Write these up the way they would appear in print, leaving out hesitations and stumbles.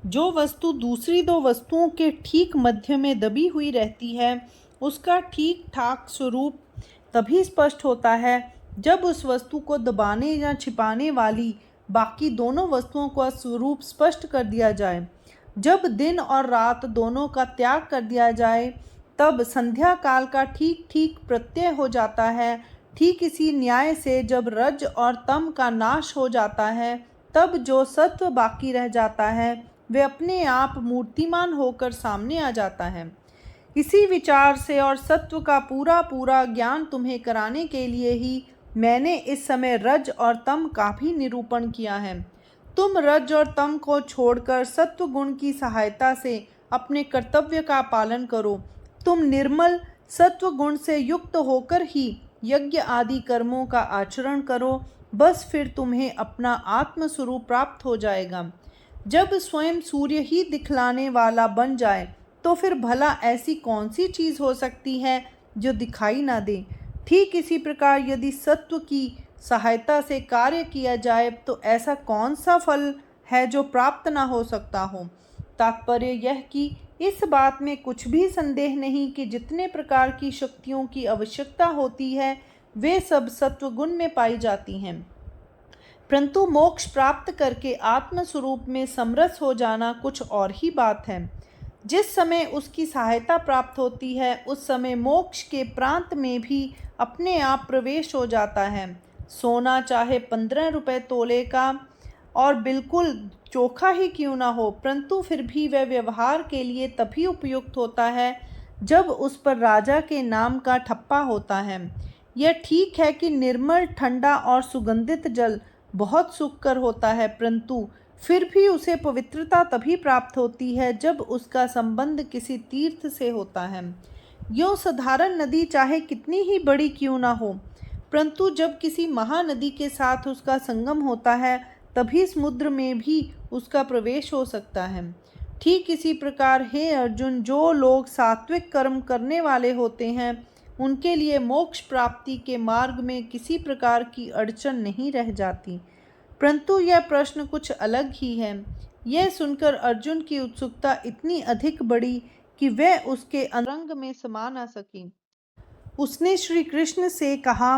जो वस्तु दूसरी दो वस्तुओं के ठीक मध्य में दबी हुई रहती है, उसका ठीक ठाक स्वरूप तभी स्पष्ट होता है जब उस वस्तु को दबाने या छिपाने वाली बाकी दोनों वस्तुओं का स्वरूप स्पष्ट कर दिया जाए। जब दिन और रात दोनों का त्याग कर दिया जाए, तब संध्या काल का ठीक ठीक प्रत्यय हो जाता है। ठीक इसी न्याय से जब रज और तम का नाश हो जाता है, तब जो सत्व बाकी रह जाता है वे अपने आप मूर्तिमान होकर सामने आ जाता है। इसी विचार से और सत्व का पूरा पूरा ज्ञान तुम्हें कराने के लिए ही मैंने इस समय रज और तम का भी निरूपण किया है। तुम रज और तम को छोड़कर सत्व गुण की सहायता से अपने कर्तव्य का पालन करो। तुम निर्मल सत्व गुण से युक्त होकर ही यज्ञ आदि कर्मों का आचरण करो, बस फिर तुम्हें अपना आत्मस्वरूप प्राप्त हो जाएगा। जब स्वयं सूर्य ही दिखलाने वाला बन जाए, तो फिर भला ऐसी कौन सी चीज़ हो सकती है जो दिखाई ना दे। ठीक इसी प्रकार यदि सत्व की सहायता से कार्य किया जाए, तो ऐसा कौन सा फल है जो प्राप्त ना हो सकता हो। तात्पर्य यह कि इस बात में कुछ भी संदेह नहीं कि जितने प्रकार की शक्तियों की आवश्यकता होती है, वे सब सत्वगुण में पाई जाती हैं। परंतु मोक्ष प्राप्त करके आत्मस्वरूप में समरस हो जाना कुछ और ही बात है। जिस समय उसकी सहायता प्राप्त होती है, उस समय मोक्ष के प्रांत में भी अपने आप प्रवेश हो जाता है। सोना चाहे 15 रुपये तोले का और बिल्कुल चोखा ही क्यों ना हो, परंतु फिर भी वह व्यवहार के लिए तभी उपयुक्त होता है जब उस पर राजा के नाम का ठप्पा होता है। यह ठीक है कि निर्मल ठंडा और सुगंधित जल बहुत सुखकर होता है, परंतु फिर भी उसे पवित्रता तभी प्राप्त होती है जब उसका संबंध किसी तीर्थ से होता है। यूँ साधारण नदी चाहे कितनी ही बड़ी क्यों ना हो, परंतु जब किसी महानदी के साथ उसका संगम होता है, तभी समुद्र में भी उसका प्रवेश हो सकता है। ठीक इसी प्रकार हे अर्जुन, जो लोग सात्विक कर्म करने वाले होते हैं, उनके लिए मोक्ष प्राप्ति के मार्ग में किसी प्रकार की अड़चन नहीं रह जाती। परंतु यह प्रश्न कुछ अलग ही है। यह सुनकर अर्जुन की उत्सुकता इतनी अधिक बढ़ी कि वह उसके अंतरंग में समा न सकी। उसने श्री कृष्ण से कहा,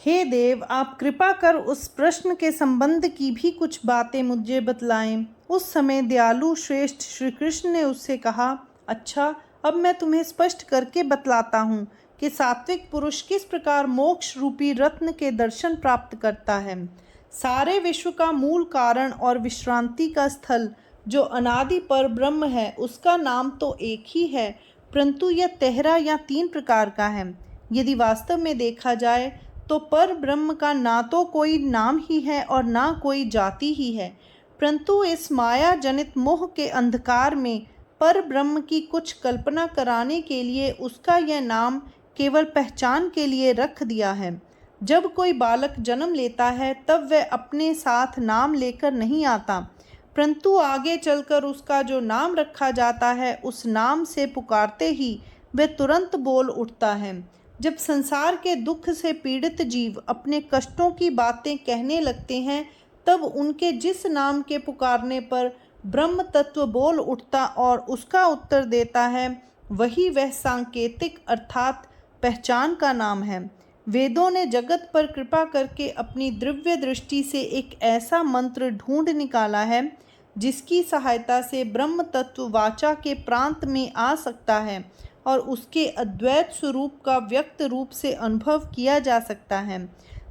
हे देव, आप कृपा कर उस प्रश्न के संबंध की भी कुछ बातें मुझे बतलाएं। उस समय दयालु श्रेष्ठ श्री कृष्ण ने उससे कहा, अच्छा, अब मैं तुम्हें स्पष्ट करके बतलाता हूँ कि सात्विक पुरुष किस प्रकार मोक्ष रूपी रत्न के दर्शन प्राप्त करता है। सारे विश्व का मूल कारण और विश्रांति का स्थल जो अनादि पर ब्रह्म है, उसका नाम तो एक ही है, परंतु यह तेहरा या 3 प्रकार का है। यदि वास्तव में देखा जाए तो पर ब्रह्म का ना तो कोई नाम ही है और ना कोई जाति ही है, परंतु इस माया जनित मोह के अंधकार में पर ब्रह्म की कुछ कल्पना कराने के लिए उसका यह नाम केवल पहचान के लिए रख दिया है। जब कोई बालक जन्म लेता है, तब वह अपने साथ नाम लेकर नहीं आता, परंतु आगे चलकर उसका जो नाम रखा जाता है, उस नाम से पुकारते ही वह तुरंत बोल उठता है। जब संसार के दुख से पीड़ित जीव अपने कष्टों की बातें कहने लगते हैं, तब उनके जिस नाम के पुकारने पर ब्रह्म तत्व बोल उठता और उसका उत्तर देता है, वही वह सांकेतिक अर्थात पहचान का नाम है। वेदों ने जगत पर कृपा करके अपनी दिव्य दृष्टि से एक ऐसा मंत्र ढूंढ निकाला है, जिसकी सहायता से ब्रह्म तत्व वाचा के प्रांत में आ सकता है और उसके अद्वैत स्वरूप का व्यक्त रूप से अनुभव किया जा सकता है।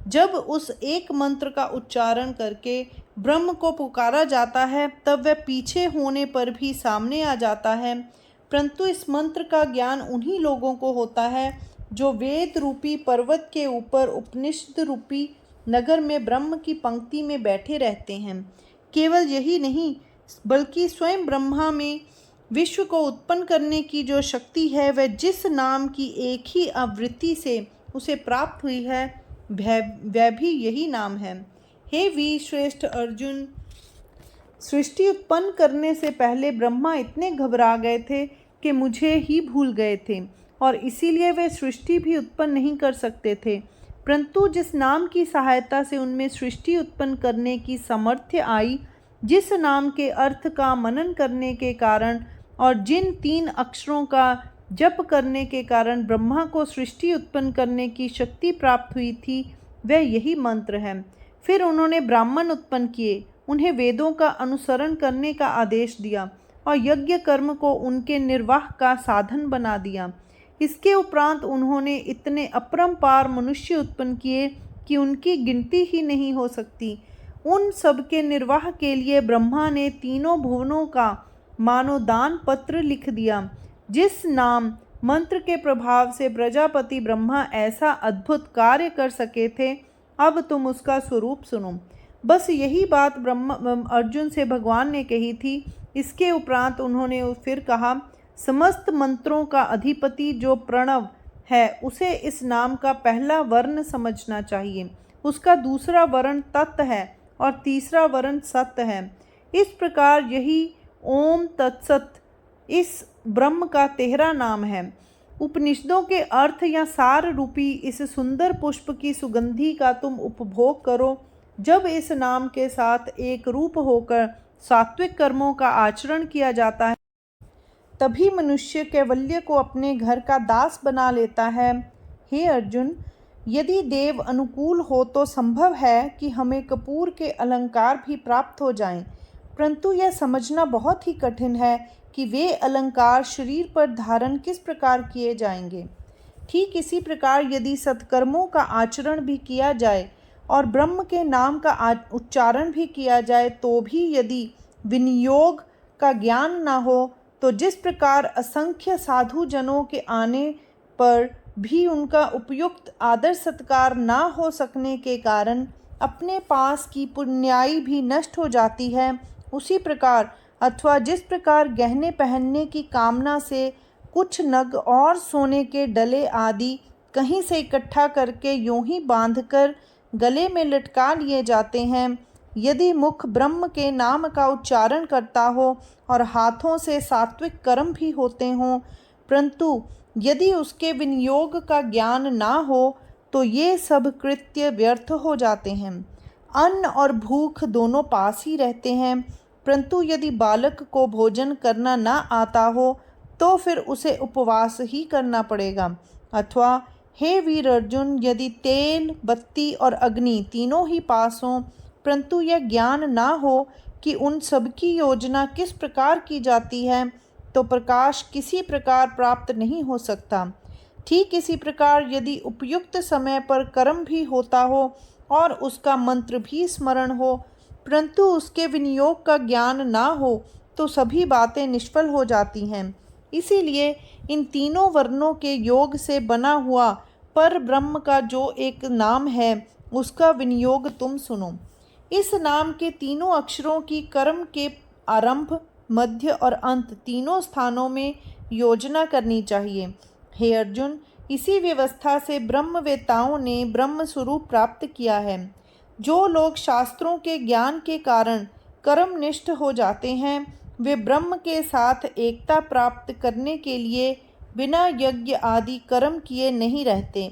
जब उस एक मंत्र का उच्चारण करके ब्रह्म को पुकारा जाता है, तब वह पीछे होने पर भी सामने आ जाता है। परंतु इस मंत्र का ज्ञान उन्हीं लोगों को होता है जो वेद रूपी पर्वत के ऊपर उपनिषद रूपी नगर में ब्रह्म की पंक्ति में बैठे रहते हैं। केवल यही नहीं, बल्कि स्वयं ब्रह्मा में विश्व को उत्पन्न करने की जो शक्ति है, वह जिस नाम की एक ही आवृत्ति से उसे प्राप्त हुई है, वह भी यही नाम है। हे वीर श्रेष्ठ अर्जुन, सृष्टि उत्पन्न करने से पहले ब्रह्मा इतने घबरा गए थे कि मुझे ही भूल गए थे और इसीलिए वे सृष्टि भी उत्पन्न नहीं कर सकते थे। परंतु जिस नाम की सहायता से उनमें सृष्टि उत्पन्न करने की सामर्थ्य आई, जिस नाम के अर्थ का मनन करने के कारण और जिन 3 अक्षरों का जप करने के कारण ब्रह्मा को सृष्टि उत्पन्न करने की शक्ति प्राप्त हुई थी, वह यही मंत्र है। फिर उन्होंने ब्राह्मण उत्पन्न किए, उन्हें वेदों का अनुसरण करने का आदेश दिया और यज्ञ कर्म को उनके निर्वाह का साधन बना दिया। इसके उपरांत उन्होंने इतने अपरंपार मनुष्य उत्पन्न किए कि उनकी गिनती ही नहीं हो सकती। उन सब के निर्वाह के लिए ब्रह्मा ने तीनों भुवनों का मानो दान पत्र लिख दिया। जिस नाम मंत्र के प्रभाव से प्रजापति ब्रह्मा ऐसा अद्भुत कार्य कर सके थे, अब तुम उसका स्वरूप सुनो। बस यही बात अर्जुन से भगवान ने कही थी। इसके उपरांत उन्होंने फिर कहा, समस्त मंत्रों का अधिपति जो प्रणव है, उसे इस नाम का पहला वर्ण समझना चाहिए। उसका दूसरा वर्ण तत् है और तीसरा वर्ण सत्य है। इस प्रकार यही ओम तत्सत इस ब्रह्म का 13 नाम है। उपनिषदों के अर्थ या सार रूपी इस सुंदर पुष्प की सुगंधि का तुम उपभोग करो। जब इस नाम के साथ एक रूप होकर सात्विक कर्मों का आचरण किया जाता है, तभी मनुष्य कैवल्य को अपने घर का दास बना लेता है। हे अर्जुन, यदि देव अनुकूल हो तो संभव है कि हमें कपूर के अलंकार भी प्राप्त हो जाएं, परंतु यह समझना बहुत ही कठिन है कि वे अलंकार शरीर पर धारण किस प्रकार किए जाएंगे। ठीक इसी प्रकार यदि सत्कर्मों का आचरण भी किया जाए और ब्रह्म के नाम का उच्चारण भी किया जाए, तो भी यदि विनियोग का ज्ञान न हो, तो जिस प्रकार असंख्य साधु जनों के आने पर भी उनका उपयुक्त आदर सत्कार न हो सकने के कारण अपने पास की पुण्याई भी नष्ट हो जाती है, उसी प्रकार अथवा जिस प्रकार गहने पहनने की कामना से कुछ नग और सोने के डले आदि कहीं से इकट्ठा करके यूं ही बांधकर गले में लटका लिए जाते हैं, यदि मुख ब्रह्म के नाम का उच्चारण करता हो और हाथों से सात्विक कर्म भी होते हों, परंतु यदि उसके विनियोग का ज्ञान ना हो, तो ये सब कृत्य व्यर्थ हो जाते हैं। अन्न और भूख दोनों पास ही रहते हैं, परंतु यदि बालक को भोजन करना ना आता हो, तो फिर उसे उपवास ही करना पड़ेगा। अथवा हे वीर अर्जुन, यदि तेल, बत्ती और अग्नि तीनों ही पास हों, परंतु यह ज्ञान ना हो कि उन सब की योजना किस प्रकार की जाती है, तो प्रकाश किसी प्रकार प्राप्त नहीं हो सकता। ठीक इसी प्रकार यदि उपयुक्त समय पर कर्म भी होता हो और उसका मंत्र भी स्मरण हो, परंतु उसके विनियोग का ज्ञान ना हो, तो सभी बातें निष्फल हो जाती हैं। इसीलिए इन तीनों वर्णों के योग से बना हुआ पर ब्रह्म का जो एक नाम है, उसका विनियोग तुम सुनो। इस नाम के तीनों अक्षरों की कर्म के आरंभ, मध्य और अंत तीनों स्थानों में योजना करनी चाहिए। हे अर्जुन, इसी व्यवस्था से ब्रह्मवेताओं ने ब्रह्म स्वरूप प्राप्त किया है। जो लोग शास्त्रों के ज्ञान के कारण कर्मनिष्ठ हो जाते हैं, वे ब्रह्म के साथ एकता प्राप्त करने के लिए बिना यज्ञ आदि कर्म किए नहीं रहते,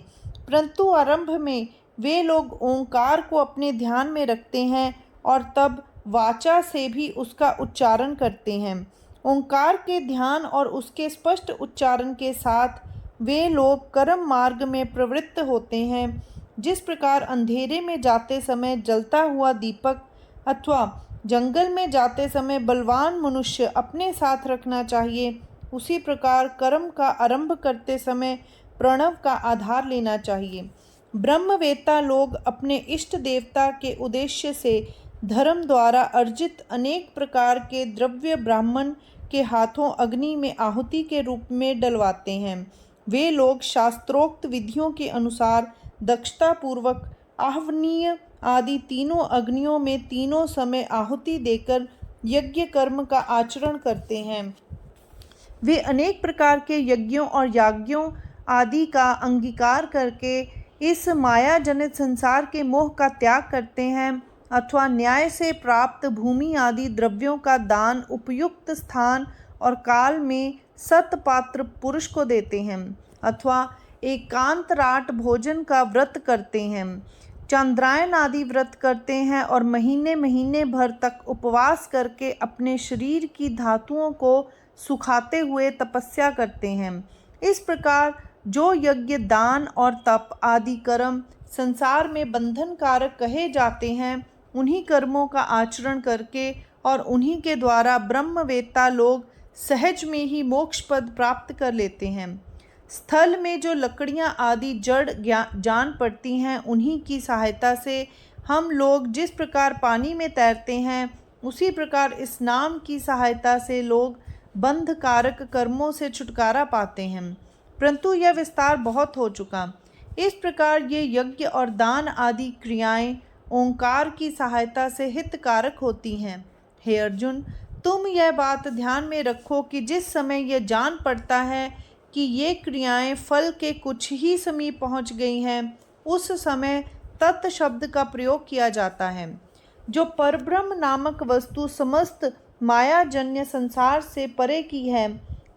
परंतु आरंभ में वे लोग ओंकार को अपने ध्यान में रखते हैं और तब वाचा से भी उसका उच्चारण करते हैं। ओंकार के ध्यान और उसके स्पष्ट उच्चारण के साथ वे लोग कर्म मार्ग में प्रवृत्त होते हैं। जिस प्रकार अंधेरे में जाते समय जलता हुआ दीपक अथवा जंगल में जाते समय बलवान मनुष्य अपने साथ रखना चाहिए, उसी प्रकार कर्म का आरंभ करते समय प्रणव का आधार लेना चाहिए। ब्रह्मवेत्ता लोग अपने इष्ट देवता के उद्देश्य से धर्म द्वारा अर्जित अनेक प्रकार के द्रव्य ब्राह्मण के हाथों अग्नि में आहुति के रूप में डलवाते हैं। वे लोग शास्त्रोक्त विधियों के अनुसार दक्षता पूर्वक आहवनीय आदि तीनों अग्नियों में तीनों समय आहुति देकर यज्ञ कर्म का आचरण करते हैं। वे अनेक प्रकार के यज्ञों और याज्ञों आदि का अंगीकार करके इस माया जनित संसार के मोह का त्याग करते हैं अथवा न्याय से प्राप्त भूमि आदि द्रव्यों का दान उपयुक्त स्थान और काल में सतपात्र पुरुष को देते हैं अथवा एकांतराट भोजन का व्रत करते हैं। चांद्रायन आदि व्रत करते हैं और महीने महीने भर तक उपवास करके अपने शरीर की धातुओं को सुखाते हुए तपस्या करते हैं। इस प्रकार जो यज्ञ, दान और तप आदि कर्म संसार में बंधन कारक कहे जाते हैं, उन्हीं कर्मों का आचरण करके और उन्हीं के द्वारा ब्रह्मवेत्ता लोग सहज में ही मोक्ष पद प्राप्त कर लेते हैं। स्थल में जो लकड़ियां आदि जड़ जान पड़ती हैं, उन्हीं की सहायता से हम लोग जिस प्रकार पानी में तैरते हैं, उसी प्रकार इस नाम की सहायता से लोग बंध कारक कर्मों से छुटकारा पाते हैं। परंतु यह विस्तार बहुत हो चुका। इस प्रकार ये यज्ञ और दान आदि क्रियाएं ओंकार की सहायता से हितकारक होती हैं। हे अर्जुन, तुम यह बात ध्यान में रखो कि जिस समय यह जान पड़ता है कि ये क्रियाएं फल के कुछ ही समीप पहुंच गई हैं, उस समय तत् शब्द का प्रयोग किया जाता है। जो परब्रह्म नामक वस्तु समस्त मायाजन्य संसार से परे की है,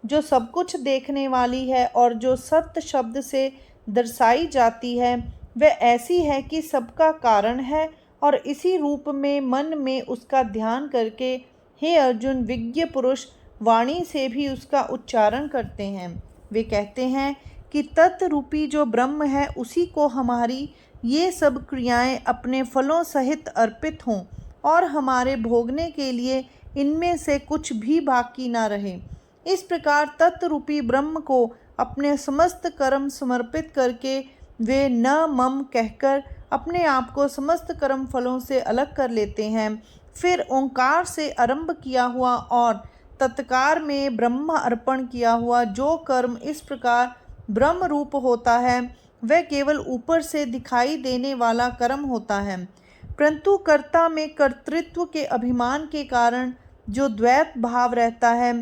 जो सब कुछ देखने वाली है और जो सत्य शब्द से दर्शाई जाती है, वह ऐसी है कि सबका कारण है और इसी रूप में मन में उसका ध्यान करके हे अर्जुन, विज्ञ पुरुष वाणी से भी उसका उच्चारण करते हैं। वे कहते हैं कि तत्रूपी जो ब्रह्म है, उसी को हमारी ये सब क्रियाएं अपने फलों सहित अर्पित हों और हमारे भोगने के लिए इनमें से कुछ भी बाकी ना रहे। इस प्रकार तत्रूपी ब्रह्म को अपने समस्त कर्म समर्पित करके वे न मम कहकर अपने आप को समस्त कर्म फलों से अलग कर लेते हैं। फिर ओंकार से आरंभ किया हुआ और तत्कार में ब्रह्म अर्पण किया हुआ जो कर्म इस प्रकार ब्रह्म रूप होता है, वह केवल ऊपर से दिखाई देने वाला कर्म होता है। परंतु कर्ता में कर्तृत्व के अभिमान के कारण जो द्वैत भाव रहता है,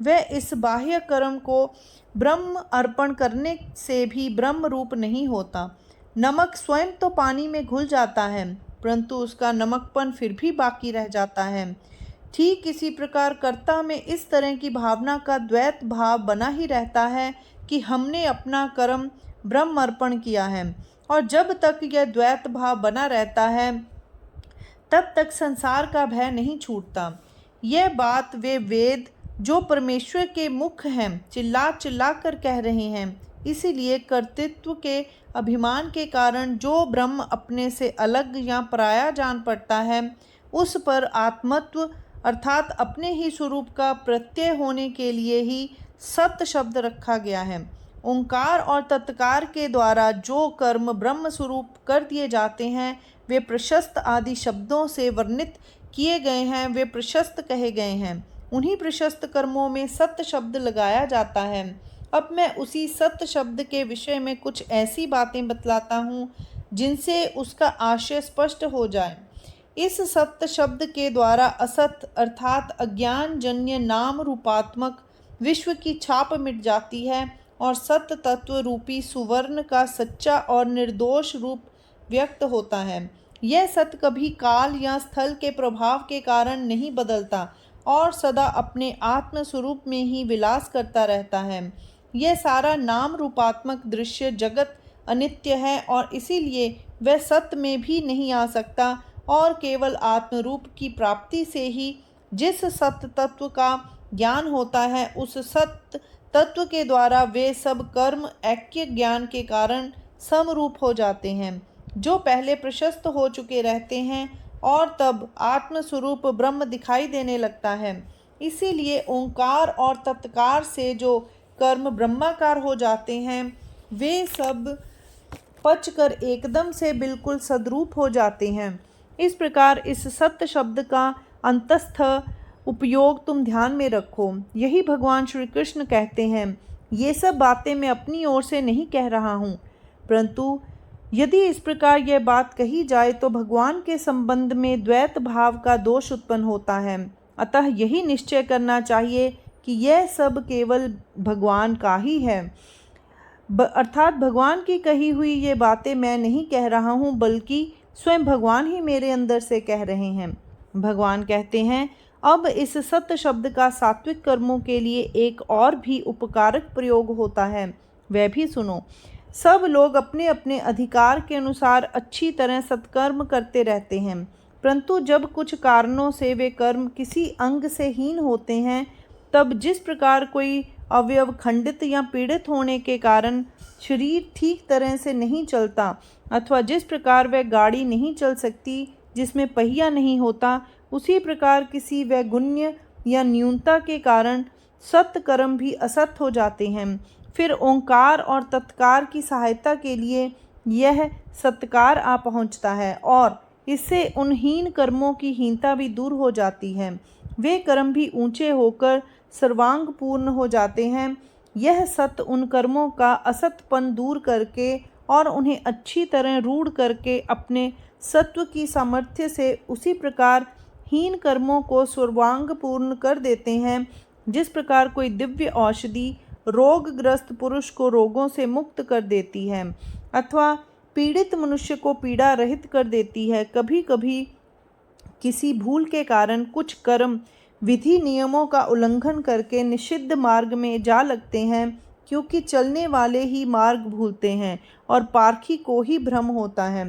वह इस बाह्य कर्म को ब्रह्म अर्पण करने से भी ब्रह्म रूप नहीं होता। नमक स्वयं तो पानी में घुल जाता है, परंतु उसका नमकपन फिर भी बाकी रह जाता है। ठीक इसी प्रकार कर्ता में इस तरह की भावना का द्वैत भाव बना ही रहता है कि हमने अपना कर्म ब्रह्म अर्पण किया है, और जब तक यह द्वैत भाव बना रहता है, तब तक संसार का भय नहीं छूटता। यह बात वे वेद जो परमेश्वर के मुख हैं चिल्ला चिल्ला कर कह रहे हैं। इसीलिए कर्तृत्व के अभिमान के कारण जो ब्रह्म अपने से अलग या पराया जान पड़ता है, उस पर आत्मत्व अर्थात अपने ही स्वरूप का प्रत्यय होने के लिए ही सत्य शब्द रखा गया है। ओंकार और तत्कार के द्वारा जो कर्म ब्रह्म स्वरूप कर दिए जाते हैं, वे प्रशस्त आदि शब्दों से वर्णित किए गए हैं, वे प्रशस्त कहे गए हैं। उन्हीं प्रशस्त कर्मों में सत्य शब्द लगाया जाता है। अब मैं उसी सत्य शब्द के विषय में कुछ ऐसी बातें बतलाता हूँ जिनसे उसका आशय स्पष्ट हो जाए। इस सत्य शब्द के द्वारा असत अर्थात अज्ञान जन्य नाम रूपात्मक विश्व की छाप मिट जाती है और सत्य तत्व रूपी सुवर्ण का सच्चा और निर्दोष रूप व्यक्त होता है। यह सत्य कभी काल या स्थल के प्रभाव के कारण नहीं बदलता और सदा अपने आत्म स्वरूप में ही विलास करता रहता है। यह सारा नाम रूपात्मक दृश्य जगत अनित्य है और इसीलिए वह सत्य में भी नहीं आ सकता और केवल आत्मरूप की प्राप्ति से ही जिस सत्य तत्व का ज्ञान होता है, उस सत्य तत्व के द्वारा वे सब कर्म ऐक्य ज्ञान के कारण समरूप हो जाते हैं, जो पहले प्रशस्त हो चुके रहते हैं और तब आत्मस्वरूप ब्रह्म दिखाई देने लगता है। इसीलिए ओंकार और तत्कार से जो कर्म ब्रह्माकार हो जाते हैं, वे सब पचकर एकदम से बिल्कुल सद्रूप हो जाते हैं। इस प्रकार इस सत्य शब्द का अंतस्थ उपयोग तुम ध्यान में रखो। यही भगवान श्री कृष्ण कहते हैं। ये सब बातें मैं अपनी ओर से नहीं कह रहा हूँ, परंतु यदि इस प्रकार यह बात कही जाए तो भगवान के संबंध में द्वैत भाव का दोष उत्पन्न होता है। अतः यही निश्चय करना चाहिए कि यह सब केवल भगवान का ही है, अर्थात भगवान की कही हुई ये बातें मैं नहीं कह रहा हूँ, बल्कि स्वयं भगवान ही मेरे अंदर से कह रहे हैं। भगवान कहते हैं, अब इस सत्य शब्द का सात्विक कर्मों के लिए एक और भी उपकारक प्रयोग होता है, वह भी सुनो। सब लोग अपने अपने अधिकार के अनुसार अच्छी तरह सत्कर्म करते रहते हैं, परंतु जब कुछ कारणों से वे कर्म किसी अंग से हीन होते हैं, तब जिस प्रकार कोई अवयव खंडित या पीड़ित होने के कारण शरीर ठीक तरह से नहीं चलता, अथवा जिस प्रकार वह गाड़ी नहीं चल सकती जिसमें पहिया नहीं होता, उसी प्रकार किसी वैगुण्य या न्यूनता के कारण सत्कर्म भी असत हो जाते हैं। फिर ओंकार और तत्कार की सहायता के लिए यह सत्कार आ पहुँचता है और इससे उन हीन कर्मों की हीनता भी दूर हो जाती है। वे कर्म भी ऊंचे होकर सर्वांग पूर्ण हो जाते हैं। यह सत उन कर्मों का असतपन दूर करके और उन्हें अच्छी तरह रूढ़ करके अपने सत्व की सामर्थ्य से उसी प्रकार हीन कर्मों को सर्वांग पूर्ण कर देते हैं, जिस प्रकार कोई दिव्य औषधि रोगग्रस्त पुरुष को रोगों से मुक्त कर देती है अथवा पीड़ित मनुष्य को पीड़ा रहित कर देती है। कभी कभी किसी भूल के कारण कुछ कर्म विधि नियमों का उल्लंघन करके निषिद्ध मार्ग में जा लगते हैं, क्योंकि चलने वाले ही मार्ग भूलते हैं और पारखी को ही भ्रम होता है।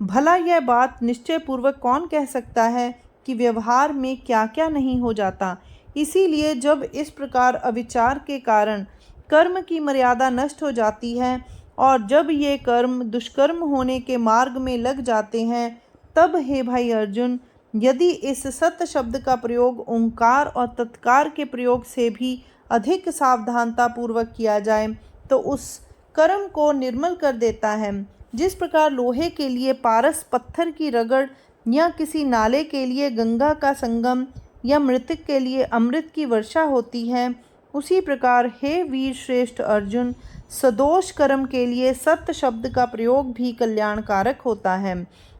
भला यह बात निश्चय पूर्वक कौन कह सकता है कि व्यवहार में क्या क्या नहीं हो जाता। इसीलिए जब इस प्रकार अविचार के कारण कर्म की मर्यादा नष्ट हो जाती है और जब ये कर्म दुष्कर्म होने के मार्ग में लग जाते हैं, तब हे भाई अर्जुन, यदि इस सत शब्द का प्रयोग ओंकार और तत्कार के प्रयोग से भी अधिक सावधानता पूर्वक किया जाए तो उस कर्म को निर्मल कर देता है। जिस प्रकार लोहे के लिए पारस पत्थर की रगड़ या किसी नाले के लिए गंगा का संगम या मृतक के लिए अमृत की वर्षा होती है, उसी प्रकार हे वीर श्रेष्ठ अर्जुन, सदोष कर्म के लिए सत्य शब्द का प्रयोग भी कल्याणकारक होता है।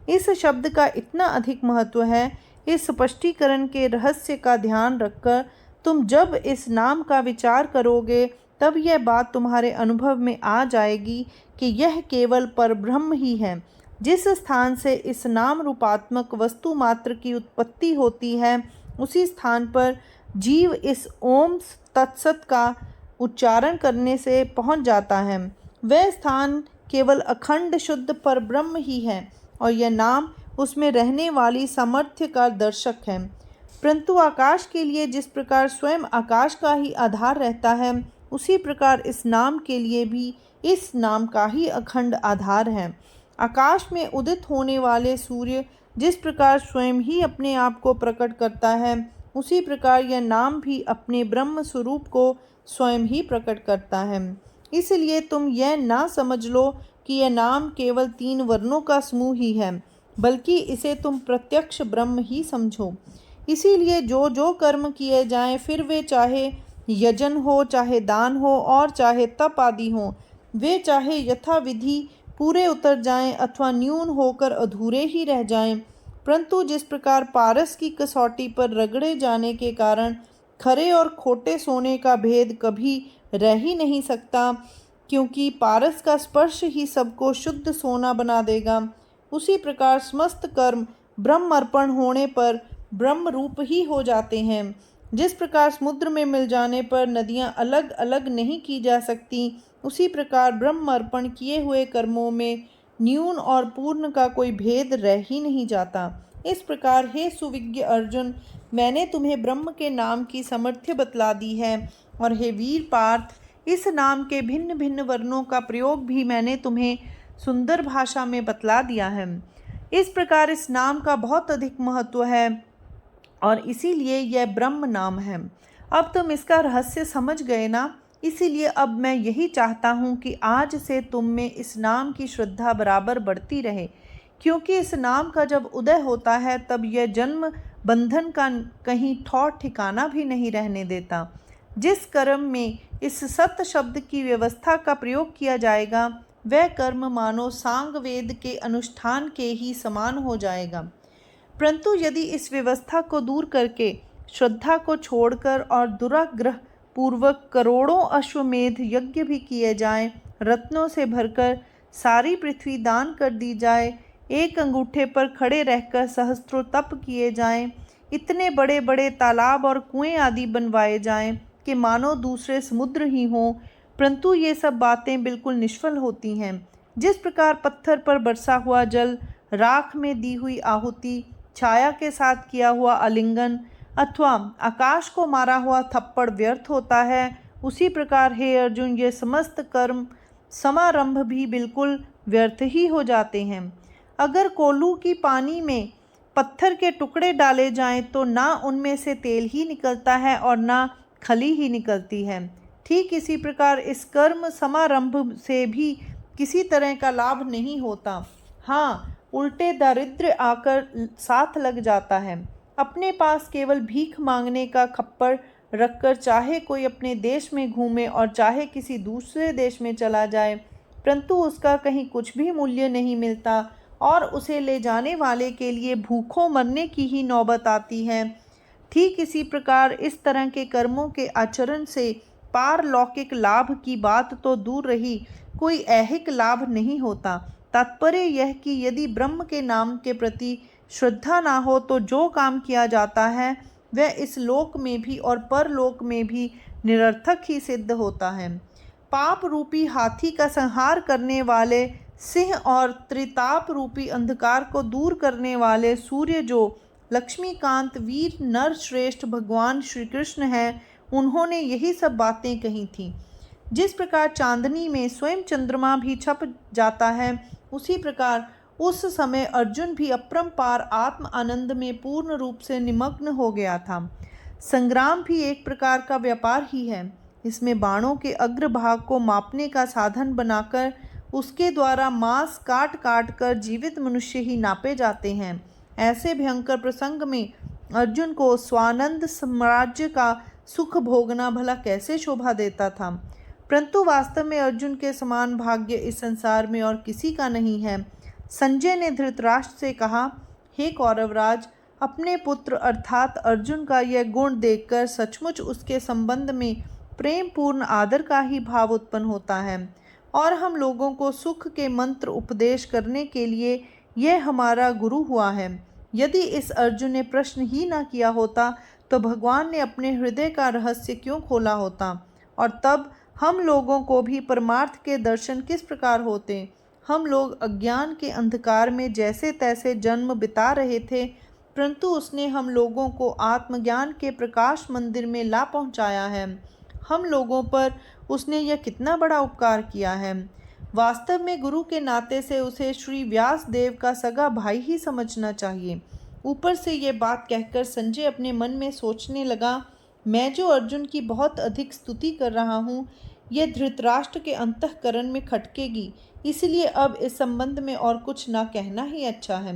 इस शब्द का इतना अधिक महत्व है, इस स्पष्टीकरण के रहस्य का ध्यान रखकर तुम जब इस नाम का विचार करोगे तब यह बात तुम्हारे अनुभव में आ जाएगी कि यह केवल परब्रह्म ही है। जिस स्थान से इस नाम रूपात्मक वस्तु मात्र की उत्पत्ति होती है, उसी स्थान पर जीव इस ओम तत्सत का उच्चारण करने से पहुंच जाता है। वह स्थान केवल अखंड शुद्ध परब्रह्म ही है और यह नाम उसमें रहने वाली सामर्थ्य का दर्शक है। परंतु आकाश के लिए जिस प्रकार स्वयं आकाश का ही आधार रहता है, उसी प्रकार इस नाम के लिए भी इस नाम का ही अखंड आधार है। आकाश में उदित होने वाले सूर्य जिस प्रकार स्वयं ही अपने आप को प्रकट करता है, उसी प्रकार यह नाम भी अपने ब्रह्म स्वरूप को स्वयं ही प्रकट करता है। इसलिए तुम यह ना समझ लो कि यह नाम केवल 3 वर्णों का समूह ही है, बल्कि इसे तुम प्रत्यक्ष ब्रह्म ही समझो। इसीलिए जो जो कर्म किए जाएं, फिर वे चाहे यजन हो, चाहे दान हो और चाहे तप आदि हो, वे चाहे यथाविधि पूरे उतर जाएं अथवा न्यून होकर अधूरे ही रह जाएं, परंतु जिस प्रकार पारस की कसौटी पर रगड़े जाने के कारण खरे और खोटे सोने का भेद कभी रह ही नहीं सकता, क्योंकि पारस का स्पर्श ही सबको शुद्ध सोना बना देगा, उसी प्रकार समस्त कर्म ब्रह्म अर्पण होने पर ब्रह्म रूप ही हो जाते हैं। जिस प्रकार समुद्र में मिल जाने पर नदियाँ अलग अलग नहीं की जा सकती, उसी प्रकार ब्रह्म अर्पण किए हुए कर्मों में न्यून और पूर्ण का कोई भेद रह ही नहीं जाता। इस प्रकार हे सुविज्ञ अर्जुन, मैंने तुम्हें ब्रह्म के नाम की सामर्थ्य बतला दी है, और हे वीर पार्थ, इस नाम के भिन्न भिन्न वर्णों का प्रयोग भी मैंने तुम्हें सुंदर भाषा में बतला दिया है। इस प्रकार इस नाम का बहुत अधिक महत्व है और इसीलिए यह ब्रह्म नाम है। अब तुम इसका रहस्य समझ गए ना? इसीलिए अब मैं यही चाहता हूँ कि आज से तुम में इस नाम की श्रद्धा बराबर बढ़ती रहे, क्योंकि इस नाम का जब उदय होता है तब यह जन्म बंधन का कहीं ठौर ठिकाना भी नहीं रहने देता। जिस कर्म में इस सत्य शब्द की व्यवस्था का प्रयोग किया जाएगा, वह कर्म मानो सांग वेद के अनुष्ठान के ही समान हो जाएगा। परंतु यदि इस व्यवस्था को दूर करके श्रद्धा को छोड़कर और दुराग्रह पूर्वक करोड़ों अश्वमेध यज्ञ भी किए जाएं, रत्नों से भरकर सारी पृथ्वी दान कर दी जाए, एक अंगूठे पर खड़े रहकर सहस्त्रों तप किए जाएं, इतने बड़े बड़े तालाब और कुएं आदि बनवाए जाएं कि मानो दूसरे समुद्र ही हों, परंतु ये सब बातें बिल्कुल निष्फल होती हैं। जिस प्रकार पत्थर पर बरसा हुआ जल, राख में दी हुई आहुति, छाया के साथ किया हुआ आलिंगन अथवा आकाश को मारा हुआ थप्पड़ व्यर्थ होता है, उसी प्रकार हे अर्जुन ये समस्त कर्म समारंभ भी बिल्कुल व्यर्थ ही हो जाते हैं। अगर कोल्हू की पानी में पत्थर के टुकड़े डाले जाएं तो ना उनमें से तेल ही निकलता है और ना खली ही निकलती है। ठीक इसी प्रकार इस कर्म समारंभ से भी किसी तरह का लाभ नहीं होता। हाँ, उल्टे दारिद्र्य आकर साथ लग जाता है। अपने पास केवल भीख मांगने का खप्पड़ रखकर चाहे कोई अपने देश में घूमे और चाहे किसी दूसरे देश में चला जाए, परंतु उसका कहीं कुछ भी मूल्य नहीं मिलता और उसे ले जाने वाले के लिए भूखों मरने की ही नौबत आती है। ठीक इसी प्रकार इस तरह के कर्मों के आचरण से पारलौकिक लाभ की बात तो दूर रही, कोई ऐहिक लाभ नहीं होता। तात्पर्य यह कि यदि ब्रह्म के नाम के प्रति श्रद्धा ना हो तो जो काम किया जाता है वह इस लोक में भी और परलोक में भी निरर्थक ही सिद्ध होता है। पाप रूपी हाथी का संहार करने वाले सिंह और त्रिताप रूपी अंधकार को दूर करने वाले सूर्य जो लक्ष्मीकांत वीर नर श्रेष्ठ भगवान श्री कृष्ण हैं, उन्होंने यही सब बातें कही थीं। जिस प्रकार चांदनी में स्वयं चंद्रमा भी छप जाता है, उसी प्रकार उस समय अर्जुन भी अपरंपार आत्म आनंद में पूर्ण रूप से निमग्न हो गया था। संग्राम भी एक प्रकार का व्यापार ही है। इसमें बाणों के अग्रभाग को मापने का साधन बनाकर उसके द्वारा मांस काट काट कर जीवित मनुष्य ही नापे जाते हैं। ऐसे भयंकर प्रसंग में अर्जुन को स्वानंद साम्राज्य का सुख भोगना भला कैसे शोभा देता था। परंतु वास्तव में अर्जुन के समान भाग्य इस संसार में और किसी का नहीं है। संजय ने धृतराष्ट्र से कहा, हे कौरवराज, अपने पुत्र अर्थात अर्जुन का यह गुण देखकर सचमुच उसके संबंध में प्रेम पूर्ण आदर का ही भाव उत्पन्न होता है और हम लोगों को सुख के मंत्र उपदेश करने के लिए यह हमारा गुरु हुआ है। यदि इस अर्जुन ने प्रश्न ही न किया होता तो भगवान ने अपने हृदय का रहस्य क्यों खोला होता और तब हम लोगों को भी परमार्थ के दर्शन किस प्रकार होते। हम लोग अज्ञान के अंधकार में जैसे तैसे जन्म बिता रहे थे, परंतु उसने हम लोगों को आत्मज्ञान के प्रकाश मंदिर में ला पहुंचाया है। हम लोगों पर उसने यह कितना बड़ा उपकार किया है। वास्तव में गुरु के नाते से उसे श्री व्यास देव का सगा भाई ही समझना चाहिए। ऊपर से ये बात कहकर संजय अपने मन में सोचने लगा, मैं जो अर्जुन की बहुत अधिक स्तुति कर रहा हूँ, यह धृतराष्ट्र के अंतःकरण में खटकेगी, इसलिए अब इस संबंध में और कुछ ना कहना ही अच्छा है।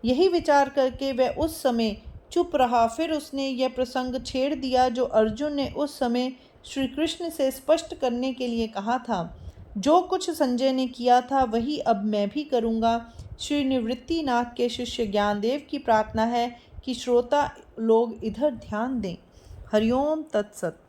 यही विचार करके वह उस समय चुप रहा। फिर उसने यह प्रसंग छेड़ दिया जो अर्जुन ने उस समय श्री कृष्ण से स्पष्ट करने के लिए कहा था। जो कुछ संजय ने किया था वही अब मैं भी करूँगा। श्री निवृत्तिनाथ के शिष्य ज्ञानदेव की प्रार्थना है कि श्रोता लोग इधर ध्यान दें। हरिओम तत्सत।